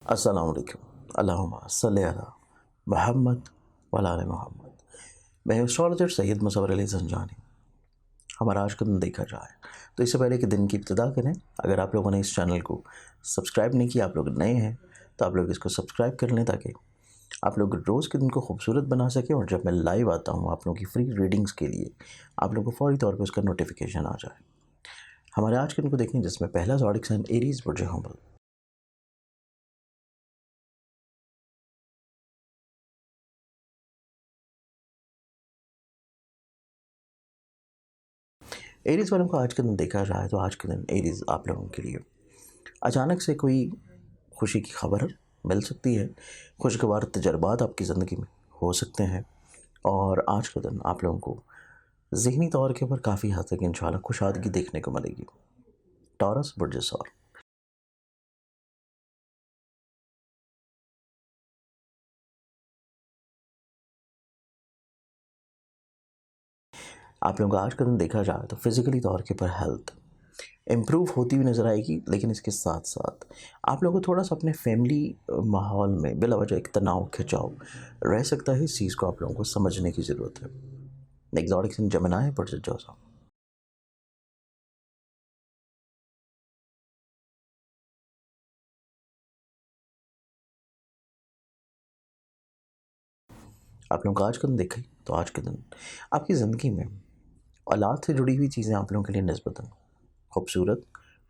अस्सलाम वालेकुम। अल्लाहुम्मा सल्लि अला मुहम्मद व अला आले मोहम्मद। मैं एस्ट्रोलॉजर सैयद मुज़फ़्फ़र अली ज़ंजानी। हमारा आज का दिन देखा जाए तो इससे पहले कि दिन की इब्तिदा करें, अगर आप लोगों ने इस चैनल को सब्सक्राइब नहीं किया, आप लोग नए हैं, तो आप लोग इसको सब्सक्राइब कर लें ताकि आप लोग रोज़ के दिन को खूबसूरत बना सकें और जब मैं लाइव आता हूँ आप लोगों की फ्री रीडिंग्स के लिए, आप लोगों को फ़ौरी तौर पे उसका नोटिफिकेशन आ जाए। हमारे आज के दिन को देखें जिसमें पहला ज़ोडिक साइन एरीज़ बुर्ज हम्बल। एरीज़ वालों को आज के दिन देखा जाए तो आज के दिन एरीज़ आप लोगों के लिए अचानक से कोई खुशी की खबर मिल सकती है, खुशगवार तजर्बात आपकी ज़िंदगी में हो सकते हैं और आज का दिन आप लोगों को ज़हनी तौर के ऊपर काफ़ी हद तक इंशाल्लाह खुशादगी देखने को मिलेगी। टॉरस बुर्ज सौर, आप लोगों का आज का दिन देखा जाए तो फिज़िकली तौर के ऊपर हेल्थ इम्प्रूव होती हुई नज़र आएगी, लेकिन इसके साथ-साथ आप लोगों को थोड़ा-सा अपने फैमिली माहौल में बिला वजह एक तनाव, खिंचाव रह सकता है। इस चीज़ को आप लोगों को समझने की ज़रूरत है। एग्ज़ॉटिक इन जेमिनी बुर्ज जोसा, आप लोगों का आज का दिन देखें तो आज के दिन आपकी ज़िंदगी में औलाद से जुड़ी हुई चीज़ें आप लोगों के लिए निस्बतन खूबसूरत,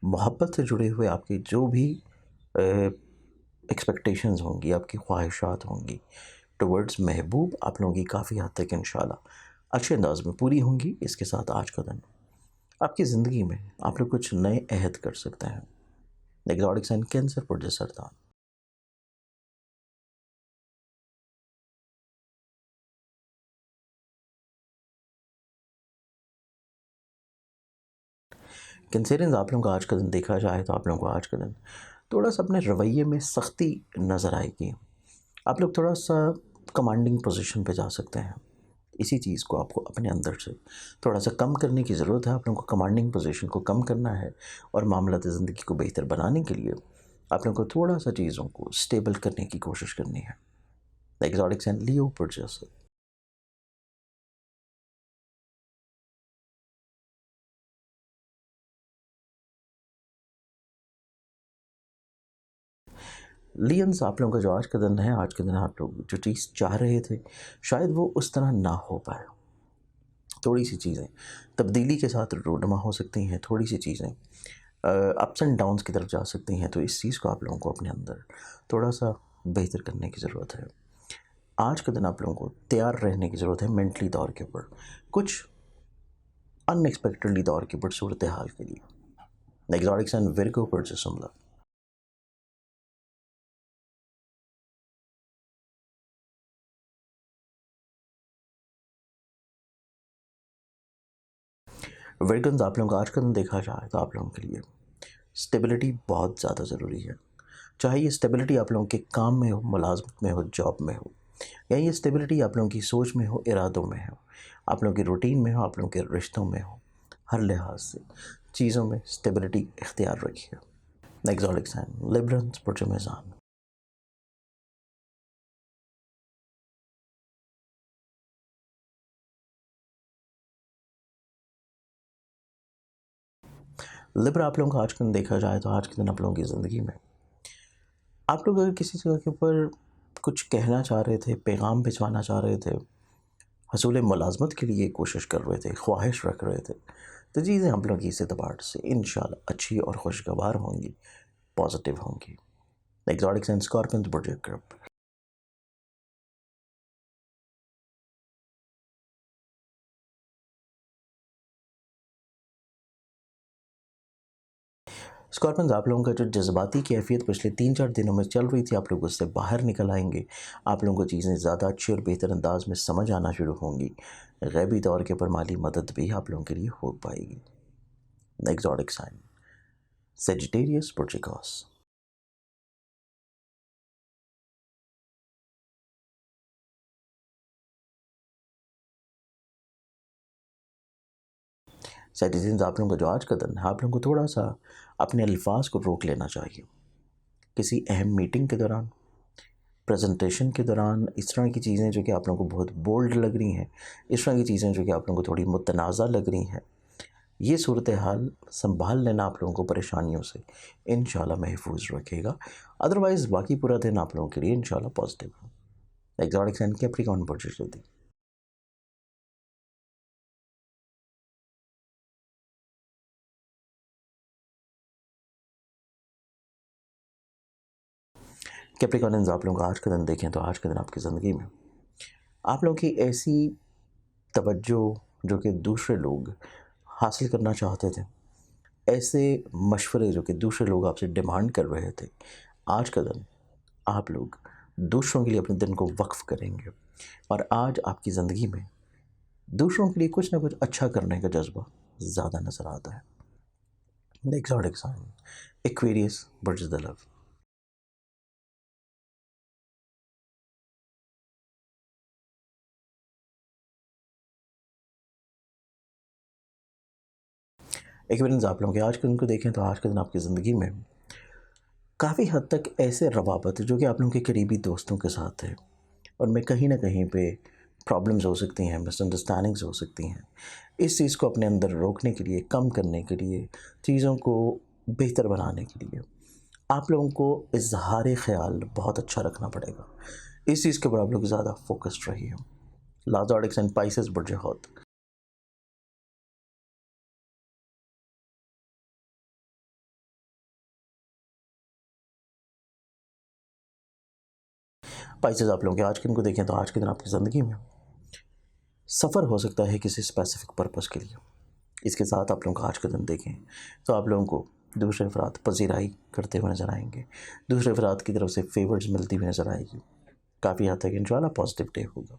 मोहब्बत से जुड़े हुए आपकी जो भी एक्सपेक्टेशंस होंगी, आपकी ख्वाहिशात होंगी टुवर्ड्स महबूब, आप लोगों की काफ़ी हद तक इंशाल्लाह अच्छे अंदाज में पूरी होंगी। इसके साथ आज का दिन आपकी ज़िंदगी में आप लोग कुछ नए अहद कर सकते हैं। एग्जॉटिक साइन कैंसर पुरज सरदार, कैंसेरियंस आप लोगों का आज का दिन देखा जाए तो आप लोगों को आज का दिन थोड़ा-सा अपने रवैये में सख्ती नज़र आएगी। आप लोग थोड़ा-सा कमांडिंग पोज़ीशन पे जा सकते हैं। इसी चीज़ को आपको अपने अंदर से थोड़ा-सा कम करने की ज़रूरत है। आप लोगों को कमांडिंग पोज़ीशन को कम करना है और मामलात ज़िंदगी को बेहतर बनाने के लिए आप लोगों को थोड़ा-सा चीज़ों को स्टेबल करने की कोशिश करनी है। एक्सोटिक्स एंड लियो पुरजस, लियंस आप लोगों का जो आज का दिन है, आज के दिन आप लोग जो चीज़ चाह रहे थे, शायद वो उस तरह ना हो पाए। थोड़ी-सी चीज़ें तब्दीली के साथ रूनुमा हो सकती हैं, थोड़ी-सी चीज़ें अप्स एंड डाउन्स की तरफ जा सकती हैं, तो इस चीज़ को आप लोगों को अपने अंदर थोड़ा-सा बेहतर करने की ज़रूरत है। आज के दिन आप लोगों को तैयार रहने की ज़रूरत है मेंटली तौर के ऊपर, कुछ अनएक्सपेक्टेडली तौर के ऊपर सूरत हाल के लिए। एक्सोटिक्स एंड विर्गो पुरजस जुमला, विर्गन्स आप लोगों का आज का दिन देखा जाए तो आप लोगों के लिए स्टेबिलिटी बहुत ज़्यादा ज़रूरी है। चाहे ये स्टेबिलिटी आप लोगों के काम में हो, मुलाज़मत में हो, जॉब में हो, या ये स्टेबिलिटी आप लोगों की सोच में हो, इरादों में हो, आप लोगों की रूटीन में हो, आप लोगों के रिश्तों में हो, हर लिहाज से चीज़ों में स्टेबिलिटी इख्तियार रखिए। एक्सोटिक साइन लिब्रंस पुरज मीज़ान, लिब्रा आप लोगों का आज का दिन देखा जाए तो आज के दिन आप लोगों की ज़िंदगी में आप लोग अगर किसी जगह के ऊपर कुछ कहना चाह रहे थे, पैगाम भिजवाना चाह रहे थे, हसूल मुलाज़मत के लिए कोशिश कर रहे थे, ख्वाहिश रख रहे थे, तो चीज़ें आप लोगों की इस एतबार से इंशाल्लाह अच्छी और खुशगवार होंगी, पॉजिटिव होंगी। एक्सोटिक्स एंड स्कॉर्पियंस बुर्ज ग्रुप, स्कॉर्पियंस आप लोगों का जो जज्बाती कैफियत पिछले 3-4 दिनों में चल रही थी, आप लोग उससे बाहर निकल आएंगे। आप लोगों को चीज़ें ज़्यादा अच्छी और बेहतर अंदाज में समझ आना शुरू होंगी। गैबी तौर के ऊपर माली मदद भी आप लोगों के लिए हो पाएगी। एक्सोटिक साइन सेजिटेरियस प्रोटिकॉस, सिटीजन्स आप लोगों का जो आज का दिन है, आप लोगों को थोड़ा सा अपने अल्फाज को रोक लेना चाहिए। किसी अहम मीटिंग के दौरान, प्रेजेंटेशन के दौरान, इस तरह की चीज़ें जो कि आप लोगों को बहुत बोल्ड लग रही हैं, इस तरह की चीज़ें जो कि आप लोगों को थोड़ी मुतनाज़ा लग रही हैं, ये सूरत हाल संभाल लेना आप लोगों को परेशानियों से इंशाल्लाह महफूज रखेगा। अदरवाइज़ बाकी पूरा दिन आप लोगों के लिए इंशाल्लाह पॉजिटिव है। एग्जॉटिक साइन कैप्रिकॉर्न पर जल्दी। कैप्रिकॉर्नियंस, आप लोगों का आज का दिन देखें तो आज के दिन आपकी ज़िंदगी में आप लोगों की ऐसी तवज्जो जो कि दूसरे लोग हासिल करना चाहते थे, ऐसे मशवरे जो कि दूसरे लोग आपसे डिमांड कर रहे थे, आज का दिन आप लोग दूसरों के लिए अपने दिन को वक्फ करेंगे और आज आपकी ज़िंदगी में दूसरों के लिए कुछ ना कुछ अच्छा करने का जज्बा ज़्यादा नज़र आता है। Exotic sign Aquarius birds the love. Aquarians, आप लोगों के आज के दिन को देखें तो आज के दिन आपकी ज़िंदगी में काफ़ी हद तक ऐसे रवाबत जो कि आप लोगों के करीबी दोस्तों के साथ है, और मैं कहीं ना कहीं पे प्रॉब्लम्स हो सकती हैं, मिसअंडरस्टैंडिंग्स हो सकती हैं। इस चीज़ को अपने अंदर रोकने के लिए, कम करने के लिए, चीज़ों को बेहतर बनाने के लिए आप लोगों को इजहार ख्याल बहुत अच्छा रखना पड़ेगा। इस चीज़ के ऊपर आप लोग ज़्यादा फोकस्ड रहिए। लाजॉडिक्स एंड पाइसेस बर्ज होत। पाइसेस, आप लोगों के आज के दिन को देखें तो आज के दिन आपकी ज़िंदगी में सफ़र हो सकता है किसी स्पेसिफिक पर्पज़ के लिए। इसके साथ आप लोगों का आज का दिन देखें तो आप लोगों को दूसरे अफराद पजीराई करते हुए नज़र आएंगे, दूसरे अफराद की तरफ से फेवर्स मिलती हुई नज़र आएगी। काफ़ी हद तक इंशाल्लाह पॉजिटिव डे होगा।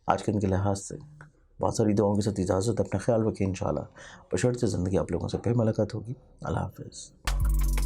आज के दिन के लिहाज से बहुत सारी दुआओं के साथ इजाज़त, अपना ख्याल रखें इंशाल्लाह। बशर्ते ज़िंदगी आप लोगों से फिर मुलाकात होगी। अल्लाह हाफ़िज़।